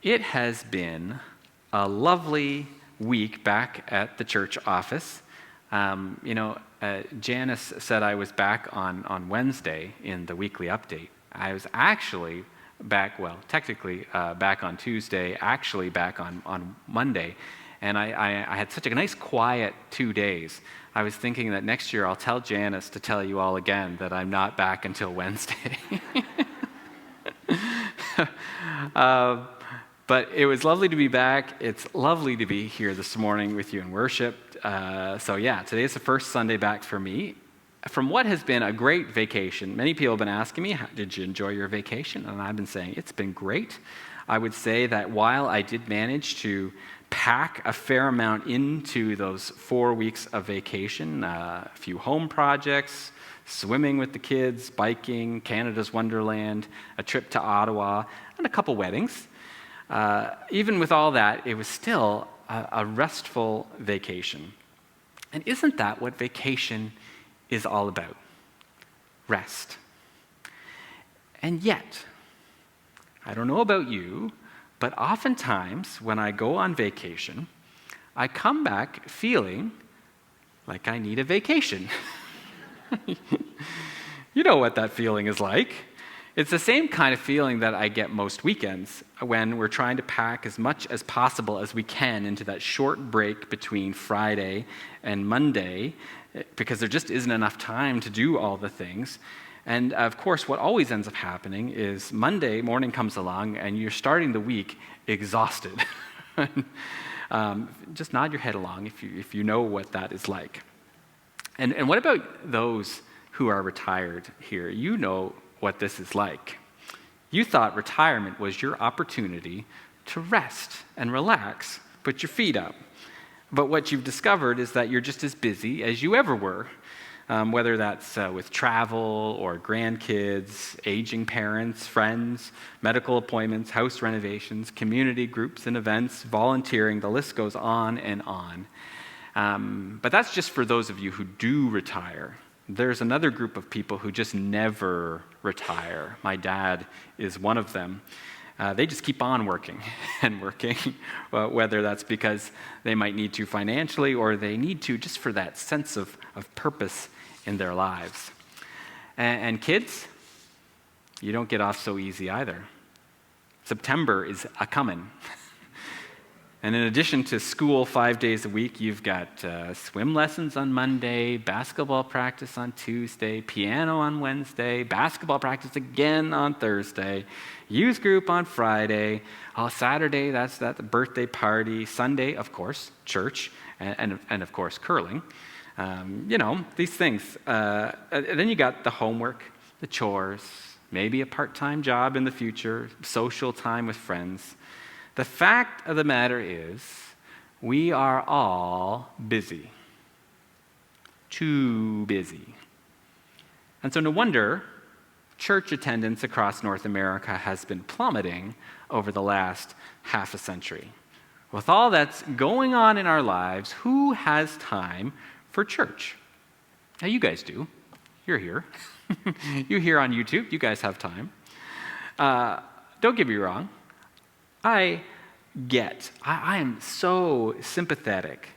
It has been a lovely week back at the church office. Janice said I was back on Wednesday in the weekly update. I was actually back, technically back on Tuesday, actually back on Monday. And I had such a nice quiet 2 days. I was thinking that next year I'll tell Janice to tell you all again that I'm not back until Wednesday. But it was lovely to be back. It's lovely to be here this morning with you in worship. Today is the first Sunday back for me from what has been a great vacation. Many people have been asking me, did you enjoy your vacation? And I've been saying, it's been great. I would say that while I did manage to pack a fair amount into those 4 weeks of vacation, a few home projects, swimming with the kids, biking, Canada's Wonderland, a trip to Ottawa, and a couple weddings. Even with all that, it was still a restful vacation. And isn't that what vacation is all about? Rest. And yet, I don't know about you, but oftentimes when I go on vacation, I come back feeling like I need a vacation. You know what that feeling is like. It's the same kind of feeling that I get most weekends when we're trying to pack as much as possible as we can into that short break between Friday and Monday, because there just isn't enough time to do all the things. And of course, what always ends up happening is Monday morning comes along and you're starting the week exhausted. Just nod your head along if you know what that is like. And what about those who are retired here? You know what this is like. You thought retirement was your opportunity to rest and relax, put your feet up. But what you've discovered is that you're just as busy as you ever were, whether that's with travel or grandkids, aging parents, friends, medical appointments, house renovations, community groups and events, volunteering, the list goes on and on. But that's just for those of you who do retire. There's another group of people who just never retire. My dad is one of them. They just keep on working and working, whether that's because they might need to financially or they need to just for that sense of purpose in their lives. And kids, you don't get off so easy either. September is a-coming. And in addition to school 5 days a week, you've got swim lessons on Monday, basketball practice on Tuesday, piano on Wednesday, basketball practice again on Thursday, youth group on Friday, Saturday, that's the birthday party, Sunday, of course, church, and of course, curling. These things. Then you got the homework, the chores, maybe a part-time job in the future, social time with friends. The fact of the matter is, we are all busy. Too busy. And so no wonder church attendance across North America has been plummeting over the last half a century. With all that's going on in our lives, who has time for church? Now you guys do. You're here. You're here on YouTube. You guys have time. Don't get me wrong. I am so sympathetic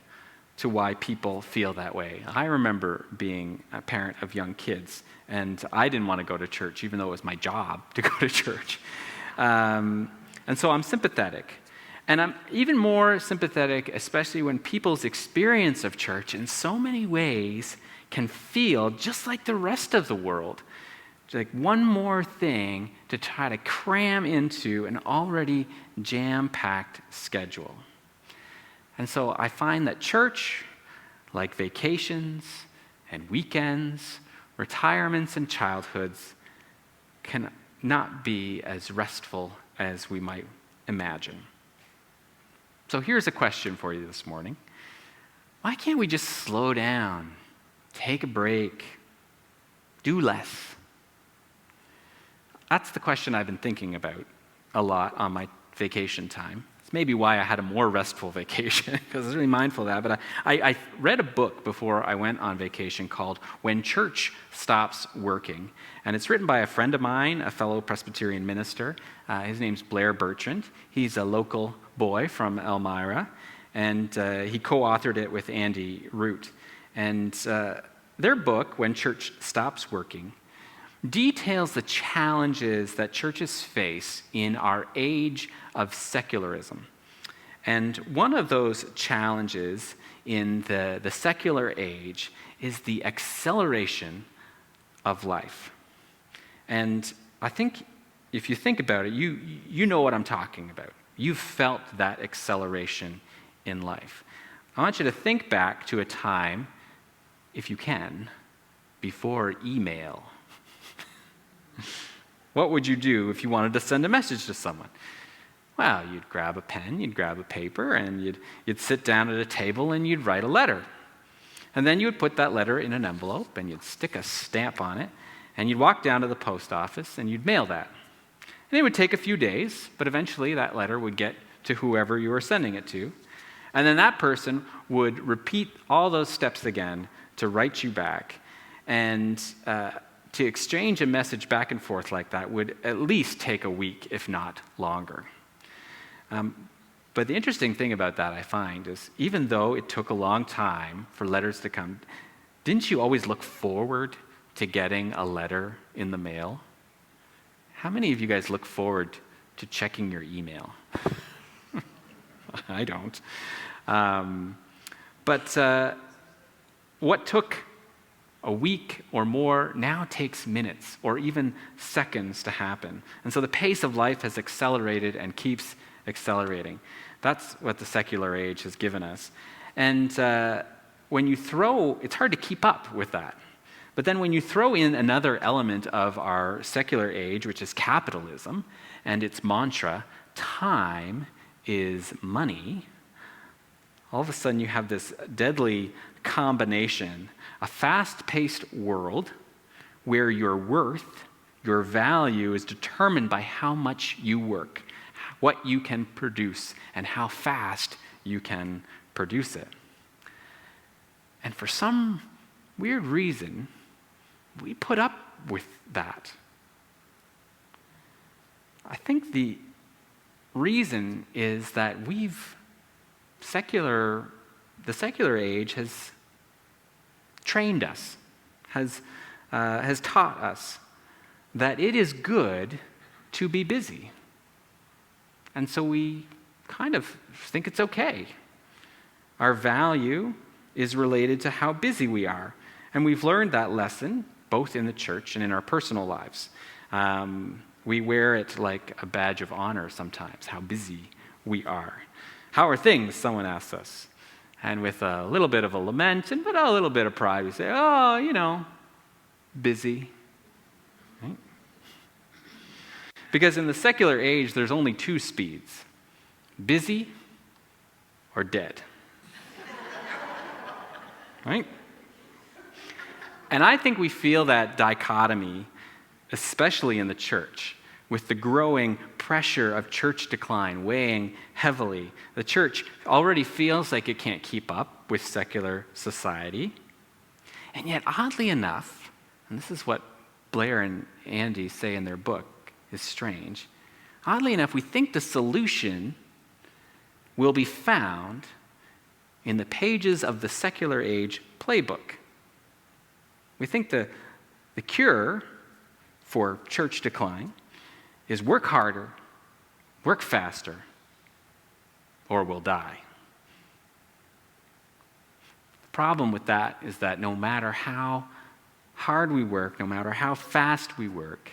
to why people feel that way. I remember being a parent of young kids, and I didn't want to go to church, even though it was my job to go to church. And so I'm sympathetic. And I'm even more sympathetic, especially when people's experience of church in so many ways can feel just like the rest of the world. Like one more thing to try to cram into an already jam-packed schedule. And so I find that church, like vacations and weekends, retirements and childhoods, can not be as restful as we might imagine. So here's a question for you this morning. Why can't we just slow down, take a break, do less? That's the question I've been thinking about a lot on my vacation time. It's maybe why I had a more restful vacation, because I was really mindful of that. But I read a book before I went on vacation called When Church Stops Working. And it's written by a friend of mine, a fellow Presbyterian minister. His name's Blair Bertrand. He's a local boy from Elmira. And he co-authored it with Andy Root. And their book, When Church Stops Working, details the challenges that churches face in our age of secularism. And one of those challenges in the secular age is the acceleration of life. And I think if you think about it, you know what I'm talking about. You've felt that acceleration in life. I want you to think back to a time, if you can, before email. What would you do if you wanted to send a message to someone? Well, you'd grab a pen, you'd grab a paper, and you'd sit down at a table and you'd write a letter. And then you would put that letter in an envelope and you'd stick a stamp on it, and you'd walk down to the post office and you'd mail that. And it would take a few days, but eventually that letter would get to whoever you were sending it to. And then that person would repeat all those steps again to write you back. And to exchange a message back and forth like that would at least take a week, if not longer. But the interesting thing about that, I find, is even though it took a long time for letters to come, didn't you always look forward to getting a letter in the mail? How many of you guys look forward to checking your email? I don't. But what took a week or more now takes minutes or even seconds to happen. And so the pace of life has accelerated and keeps accelerating. That's what the secular age has given us. And when you throw, it's hard to keep up with that. But then when you throw in another element of our secular age, which is capitalism, and its mantra, time is money, all of a sudden you have this deadly combination, a fast-paced world where your worth, your value is determined by how much you work, what you can produce, and how fast you can produce it. And for some weird reason, we put up with that. I think the reason is that the secular age has trained us, has taught us that it is good to be busy. And so we kind of think it's okay. Our value is related to how busy we are. And we've learned that lesson both in the church and in our personal lives. We wear it like a badge of honor sometimes, how busy we are. How are things, someone asks us. And with a little bit of a lament but a little bit of pride, we say, oh, busy. Right? Because in the secular age, there's only two speeds, busy or dead. Right? And I think we feel that dichotomy, especially in the church, with the growing pressure of church decline weighing heavily. The church already feels like it can't keep up with secular society. And yet, oddly enough, and this is what Blair and Andy say in their book is strange, oddly enough, we think the solution will be found in the pages of the secular age playbook. We think the cure for church decline is work harder, work faster, or we'll die. The problem with that is that no matter how hard we work, no matter how fast we work,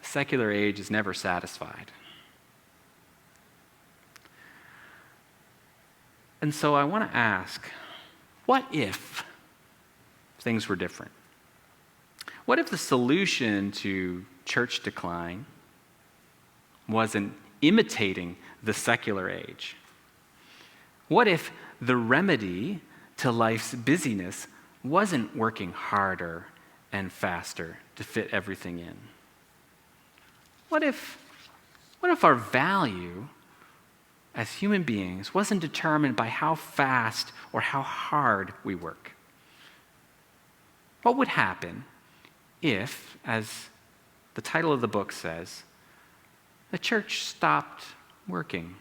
the secular age is never satisfied. And so I want to ask, what if things were different? What if the solution to church decline wasn't imitating the secular age? What if the remedy to life's busyness wasn't working harder and faster to fit everything in? What if our value as human beings wasn't determined by how fast or how hard we work. What would happen if, as the title of the book says, the church stopped working?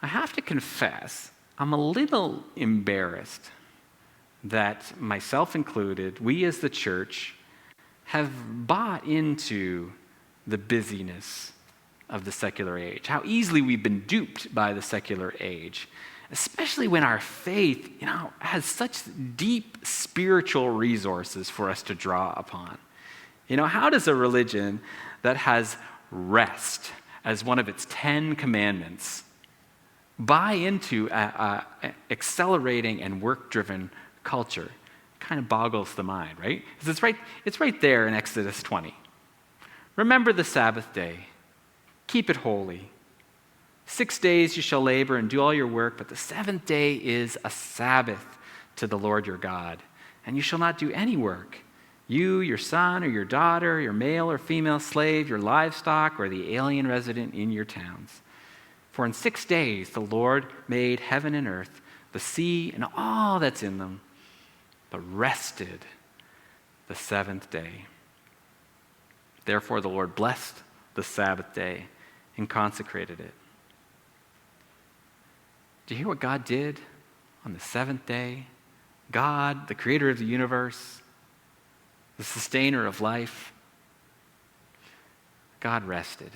I have to confess, I'm a little embarrassed that, myself included, we as the church have bought into the busyness of the secular age, how easily we've been duped by the secular age, especially when our faith, has such deep spiritual resources for us to draw upon. How does a religion that has rest as one of its 10 commandments buy into a accelerating and work-driven culture? Kind of boggles the mind, right? Because it's right there in Exodus 20. Remember the Sabbath day. Keep it holy. 6 days you shall labor and do all your work, but the seventh day is a Sabbath to the Lord your God, and you shall not do any work. You, your son or your daughter, your male or female slave, your livestock, or the alien resident in your towns. For in 6 days the Lord made heaven and earth, the sea and all that's in them, but rested the seventh day. Therefore the Lord blessed the Sabbath day and consecrated it. Do you hear what God did on the seventh day? God, the creator of the universe, the sustainer of life, God rested.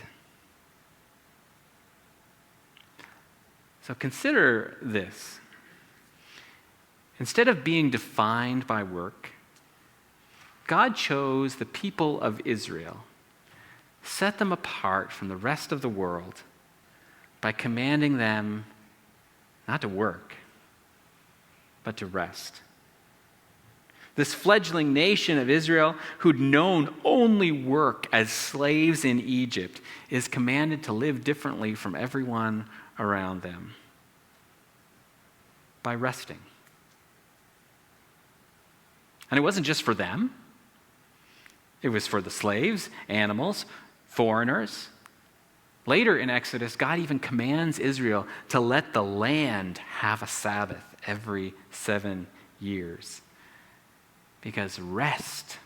So consider this. Instead of being defined by work, God chose the people of Israel, set them apart from the rest of the world by commanding them not to work, but to rest. This fledgling nation of Israel, who'd known only work as slaves in Egypt, is commanded to live differently from everyone around them by resting. And it wasn't just for them. It was for the slaves, animals, foreigners. Later in Exodus, God even commands Israel to let the land have a Sabbath every 7 years. Because rest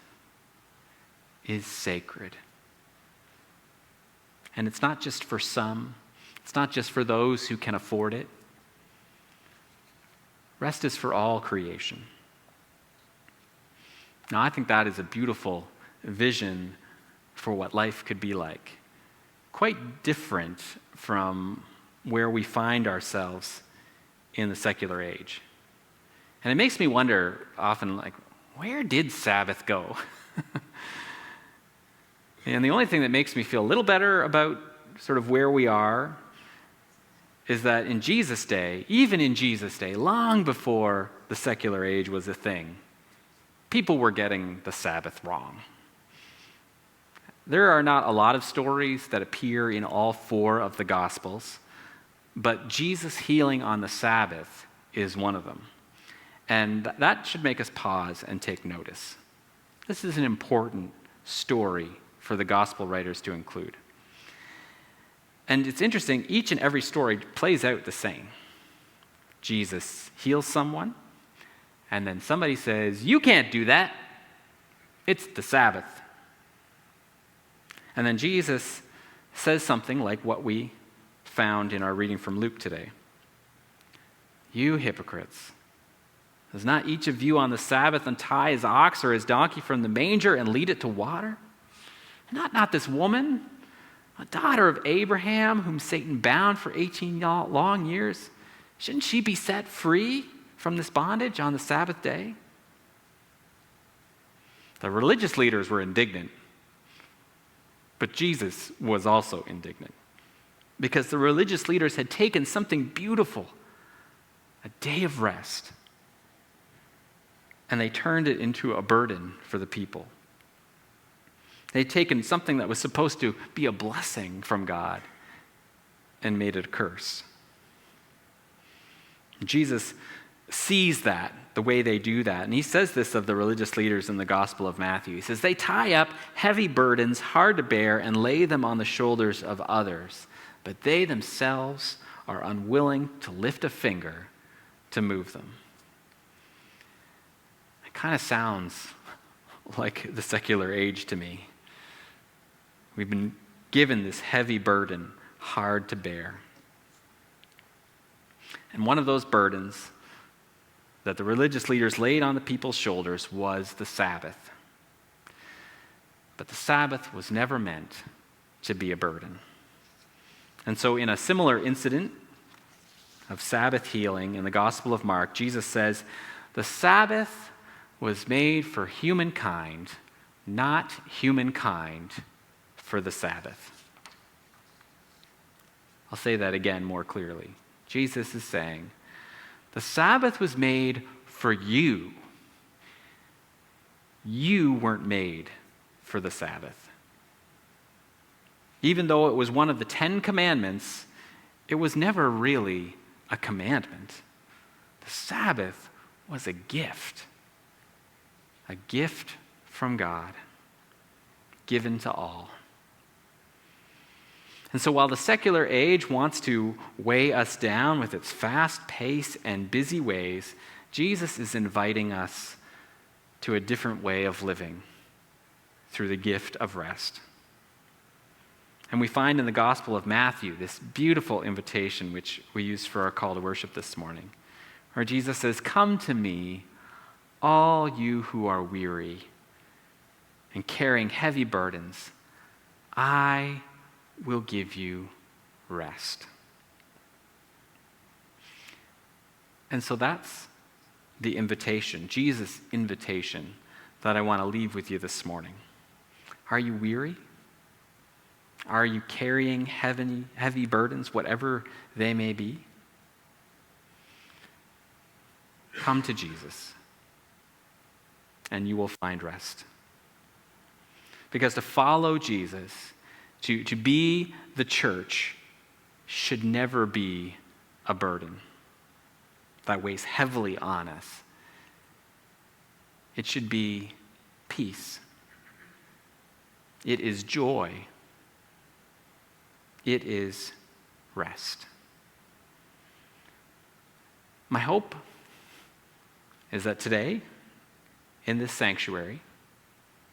is sacred. And it's not just for some. It's not just for those who can afford it. Rest is for all creation. Now, I think that is a beautiful vision for what life could be like. Quite different from where we find ourselves in the secular age. And it makes me wonder often, where did Sabbath go? And the only thing that makes me feel a little better about sort of where we are is that in Jesus' day, even in Jesus' day, long before the secular age was a thing, people were getting the Sabbath wrong. There are not a lot of stories that appear in all 4 of the Gospels, but Jesus healing on the Sabbath is one of them. And that should make us pause and take notice. This is an important story for the Gospel writers to include. And it's interesting, each and every story plays out the same. Jesus heals someone, and then somebody says, "You can't do that. It's the Sabbath." And then Jesus says something like what we found in our reading from Luke today. "You hypocrites, does not each of you on the Sabbath untie his ox or his donkey from the manger and lead it to water? Not this woman, a daughter of Abraham, whom Satan bound for 18 long years. Shouldn't she be set free from this bondage on the Sabbath day?" The religious leaders were indignant, but Jesus was also indignant because the religious leaders had taken something beautiful, a day of rest, and they turned it into a burden for the people. They'd taken something that was supposed to be a blessing from God and made it a curse. Jesus sees that, the way they do that. And he says this of the religious leaders in the Gospel of Matthew. He says, they tie up heavy burdens, hard to bear, and lay them on the shoulders of others, but they themselves are unwilling to lift a finger to move them. It kind of sounds like the secular age to me. We've been given this heavy burden, hard to bear. And one of those burdens that the religious leaders laid on the people's shoulders was the Sabbath. But the Sabbath was never meant to be a burden. And so in a similar incident of Sabbath healing in the Gospel of Mark, Jesus says, the Sabbath was made for humankind, not humankind for the Sabbath. I'll say that again more clearly. Jesus is saying, the Sabbath was made for you. You weren't made for the Sabbath. Even though it was one of the 10 commandments, it was never really a commandment. The Sabbath was a gift from God, given to all. And so while the secular age wants to weigh us down with its fast pace and busy ways, Jesus is inviting us to a different way of living through the gift of rest. And we find in the Gospel of Matthew this beautiful invitation which we used for our call to worship this morning, where Jesus says, come to me, all you who are weary and carrying heavy burdens. I will give you rest. And so that's the invitation, Jesus' invitation, that I want to leave with you this morning. Are you weary? Are you carrying heavy burdens, whatever they may be? Come to Jesus, and you will find rest. Because to follow Jesus, to be the church, should never be a burden that weighs heavily on us. It should be peace. It is joy. It is rest. My hope is that today, in this sanctuary,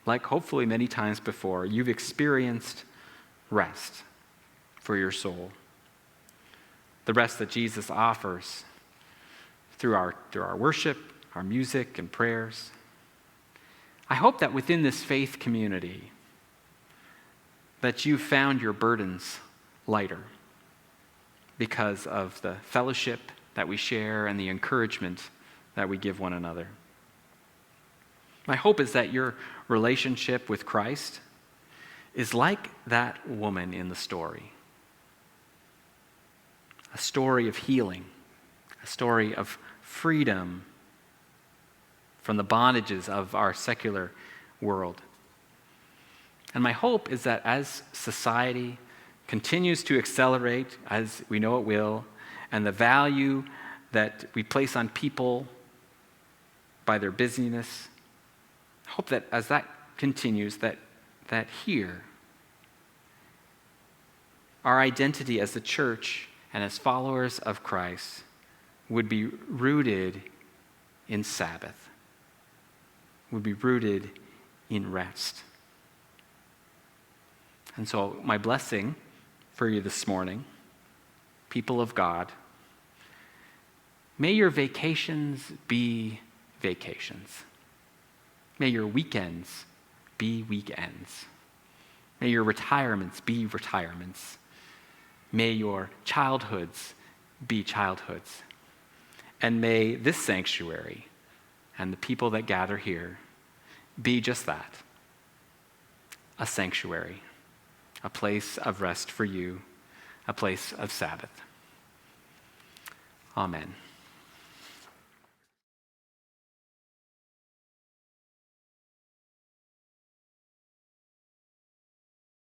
like hopefully many times before, you've experienced rest for your soul. The rest that Jesus offers through our worship, our music, and prayers. I hope that within this faith community, that you've found your burdens lighter because of the fellowship that we share and the encouragement that we give one another. My hope is that your relationship with Christ is like that woman in the story. A story of healing, a story of freedom from the bondages of our secular world. And my hope is that as society continues to accelerate, as we know it will, and the value that we place on people by their busyness, I hope that as that continues, that here, our identity as the church and as followers of Christ would be rooted in Sabbath, would be rooted in rest. And so my blessing for you this morning, people of God, may your vacations be vacations. May your weekends be weekends. May your retirements be retirements. May your childhoods be childhoods. And may this sanctuary and the people that gather here be just that, a sanctuary, a place of rest for you, a place of Sabbath. Amen.